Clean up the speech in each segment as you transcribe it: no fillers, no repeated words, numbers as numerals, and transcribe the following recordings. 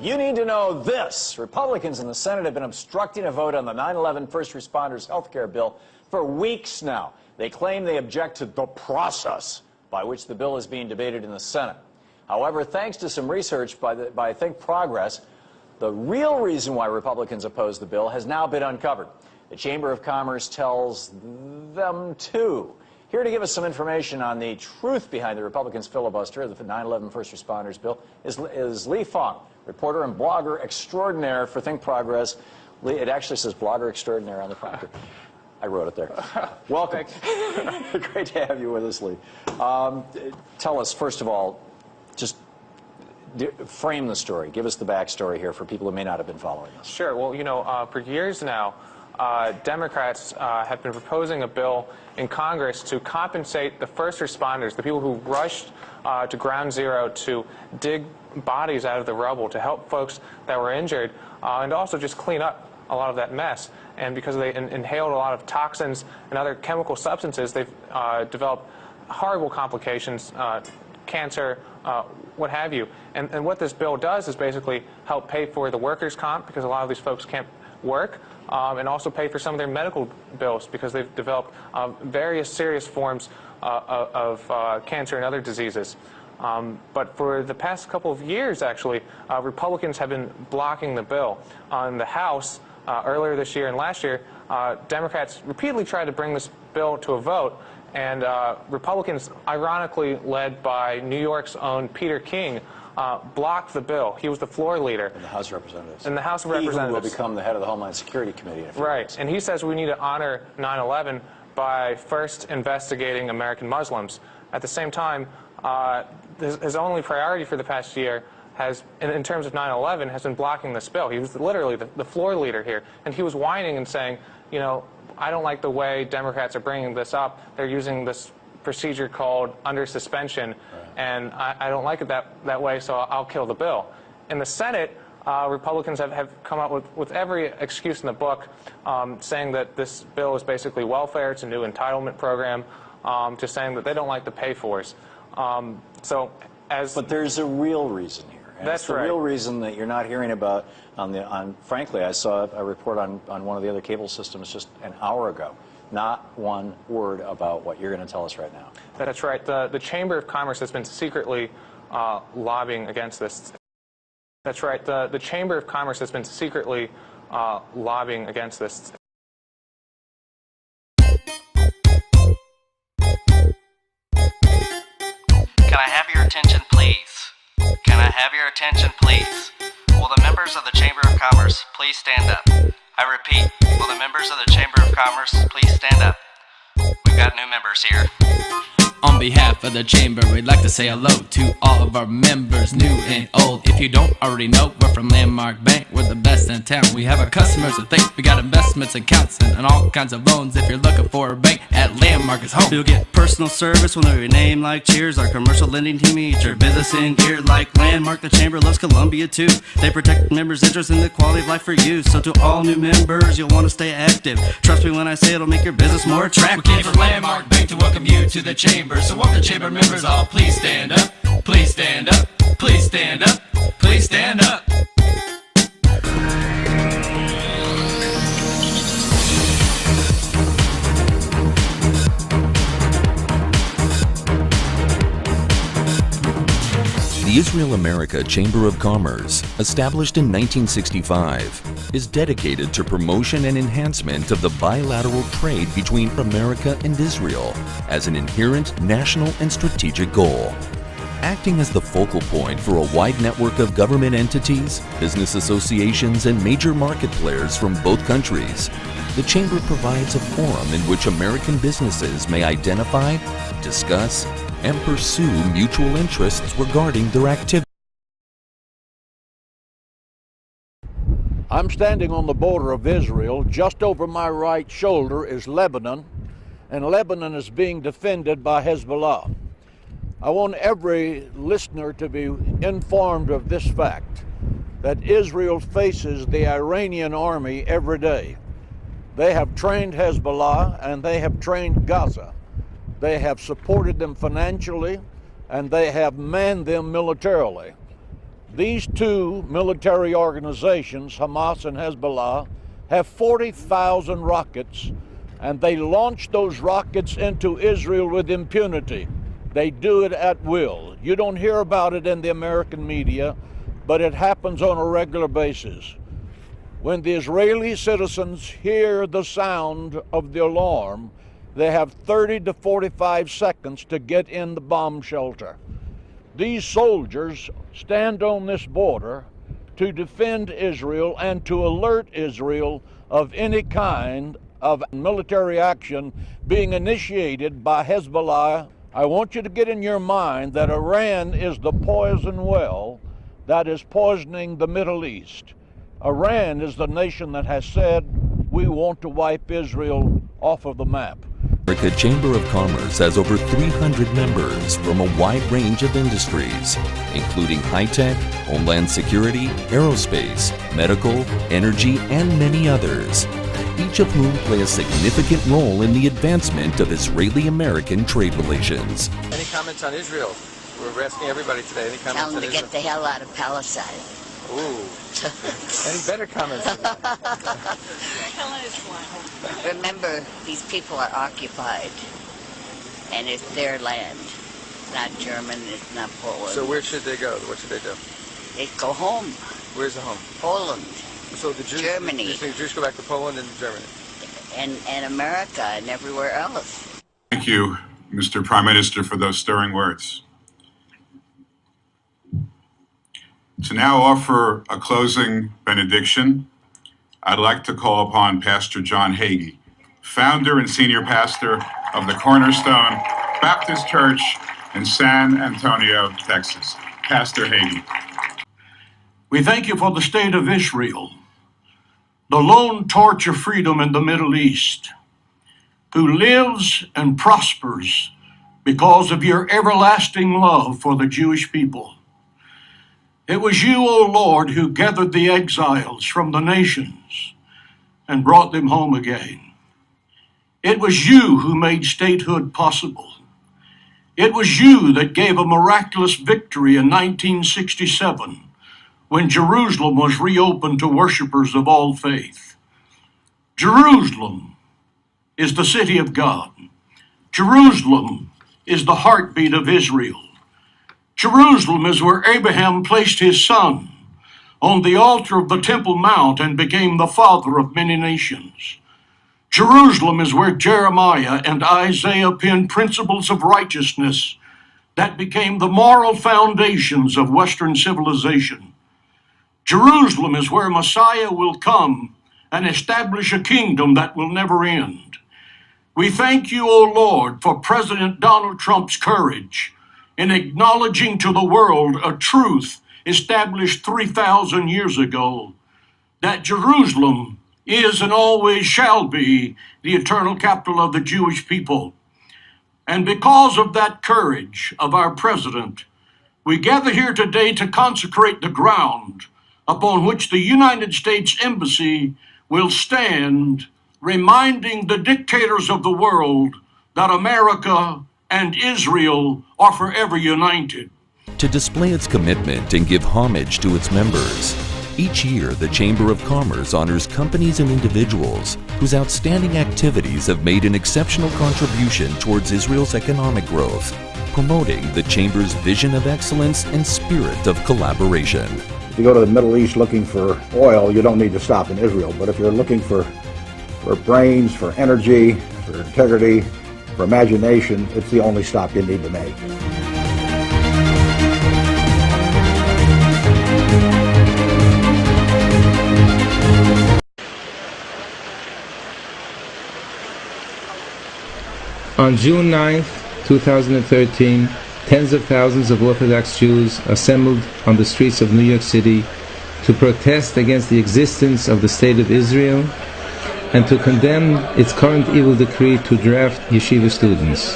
You need to know this. Republicans in the Senate have been obstructing a vote on the 9/11 first responders health care bill for weeks now. They claim they object to the process by which the bill is being debated in the Senate. However, thanks to some research by Think Progress, the real reason why Republicans oppose the bill has now been uncovered. The Chamber of Commerce tells them too. Here to give us some information on the truth behind the Republicans' filibuster of the 9/11 first responders bill is Lee Fong, reporter and blogger extraordinaire for Think Progress. Lee, it actually says blogger extraordinaire on the front. I wrote it there. Welcome. Great to have you with us, Lee. Tell us, first of all, just frame the story. Give us the backstory here for people who may not have been following us. Sure. Well, you know, for years now, Democrats have been proposing a bill in Congress to compensate the first responders, the people who rushed to ground zero to dig bodies out of the rubble, to help folks that were injured, and also just clean up a lot of that mess. And because they inhaled a lot of toxins and other chemical substances, they've developed horrible complications, cancer, what have you. And what this bill does is basically help pay for the workers' comp, because a lot of these folks can't work, and also pay for some of their medical bills because they've developed various serious forms of cancer and other diseases. But for the past couple of years, actually, Republicans have been blocking the bill. On the House, earlier this year and last year, Democrats repeatedly tried to bring this bill to a vote, and Republicans, ironically led by New York's own Peter King, blocked the bill. He was the floor leader. In the House of Representatives. In the House of He Representatives. will become the head of the Homeland Security Committee in a few Right, and he says we need to honor 9/11 by first investigating American Muslims. At the same time, his only priority for the past year has, in terms of 9/11, has been blocking this bill. He was literally the floor leader here, and he was whining and saying, you know, I don't like the way Democrats are bringing this up. They're using this procedure called under suspension, right, and I don't like it that way, so I'll kill the bill. In the Senate, Republicans have come up with every excuse in the book, saying that this bill is basically welfare. It's a new entitlement program, just saying that they don't like the pay-fors. But there's a real reason here. And That's it's the right. real reason that you're not hearing about frankly, I saw a report on one of the other cable systems just an hour ago. Not one word about what you're going to tell us right now. That's right. The Chamber of Commerce has been secretly lobbying against this. That's right. The Chamber of Commerce has been secretly lobbying against this. Can I have your attention, please? Can I have your attention, please? Will the members of the Chamber of Commerce please stand up? I repeat, will the members of the Chamber of Commerce please stand up? We've got new members here. On behalf of the Chamber, we'd like to say hello to all of our members, new and old. If you don't already know, we're from Landmark Bank. We're the best in town. We have our customers to thank. We got investments, accounts, and all kinds of loans. If you're looking for a bank, at Landmark is home. You'll get personal service when your name like Cheers. Our commercial lending team eats your business in gear like Landmark. The Chamber loves Columbia too. They protect members' interests and the quality of life for you. So to all new members, you'll want to stay active. Trust me when I say it'll make your business more attractive. We came from Landmark Bank to welcome you to the Chamber. So welcome the Chamber members, all please stand up. Please stand up. Please stand up. Please stand up. The Israel-America Chamber of Commerce, established in 1965, is dedicated to promotion and enhancement of the bilateral trade between America and Israel as an inherent national and strategic goal. Acting as the focal point for a wide network of government entities, business associations, and major market players from both countries, the Chamber provides a forum in which American businesses may identify, discuss, and pursue mutual interests regarding their activities. I'm standing on the border of Israel. Just over my right shoulder is Lebanon, and Lebanon is being defended by Hezbollah. I want every listener to be informed of this fact, that Israel faces the Iranian army every day. They have trained Hezbollah and they have trained Gaza. They have supported them financially, and they have manned them militarily. These two military organizations, Hamas and Hezbollah, have 40,000 rockets, and they launch those rockets into Israel with impunity. They do it at will. You don't hear about it in the American media, but it happens on a regular basis. When the Israeli citizens hear the sound of the alarm, they have 30 to 45 seconds to get in the bomb shelter. These soldiers stand on this border to defend Israel and to alert Israel of any kind of military action being initiated by Hezbollah. I want you to get in your mind that Iran is the poison well that is poisoning the Middle East. Iran is the nation that has said, we want to wipe Israel off of the map. America Chamber of Commerce has over 300 members from a wide range of industries, including high-tech, homeland security, aerospace, medical, energy, and many others, each of whom play a significant role in the advancement of Israeli-American trade relations. Any comments on Israel? We're asking everybody today. Any comments Tell them on to Israel? get the hell out of Palestine. Ooh. Any better comments than that? Remember, these people are occupied, and it's their land. It's not German, it's not Poland. So where should they go? What should they do? They go home. Where's the home? Poland. So the Jews, Germany. The Jews go back to Poland and Germany. And America and everywhere else. Thank you, Mr. Prime Minister, for those stirring words. To now offer a closing benediction, I'd like to call upon Pastor John Hagee, founder and senior pastor of the Cornerstone Baptist Church in San Antonio, Texas. Pastor Hagee. We thank you for the state of Israel, the lone torch of freedom in the Middle East, who lives and prospers because of your everlasting love for the Jewish people. It was you, O Lord, who gathered the exiles from the nations and brought them home again. It was you who made statehood possible. It was you that gave a miraculous victory in 1967 when Jerusalem was reopened to worshipers of all faith. Jerusalem is the city of God. Jerusalem is the heartbeat of Israel. Jerusalem is where Abraham placed his son on the altar of the Temple Mount and became the father of many nations. Jerusalem is where Jeremiah and Isaiah penned principles of righteousness that became the moral foundations of Western civilization. Jerusalem is where Messiah will come and establish a kingdom that will never end. We thank you, O Lord, for President Donald Trump's courage in acknowledging to the world a truth established 3,000 years ago, that Jerusalem is and always shall be the eternal capital of the Jewish people. And because of that courage of our president, we gather here today to consecrate the ground upon which the United States Embassy will stand, reminding the dictators of the world that America and Israel are forever united. To display its commitment and give homage to its members, each year the Chamber of Commerce honors companies and individuals whose outstanding activities have made an exceptional contribution towards Israel's economic growth, promoting the Chamber's vision of excellence and spirit of collaboration. If you go to the Middle East looking for oil, you don't need to stop in Israel. But if you're looking for brains, for energy, for integrity, for imagination, it's the only stop you need to make. On June 9th, 2013, tens of thousands of Orthodox Jews assembled on the streets of New York City to protest against the existence of the State of Israel and to condemn its current evil decree to draft yeshiva students.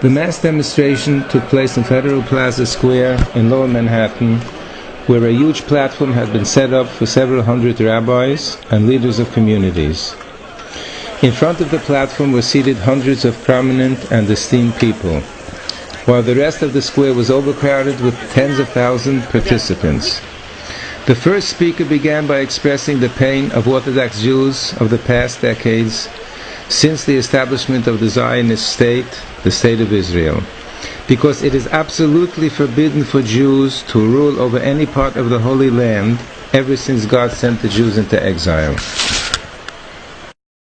The mass demonstration took place in Federal Plaza Square in Lower Manhattan, where a huge platform had been set up for several hundred rabbis and leaders of communities. In front of the platform were seated hundreds of prominent and esteemed people. while the rest of the square was overcrowded with tens of thousands of participants. The first speaker began by expressing the pain of Orthodox Jews of the past decades since the establishment of the Zionist state, the State of Israel, because it is absolutely forbidden for Jews to rule over any part of the Holy Land ever since God sent the Jews into exile.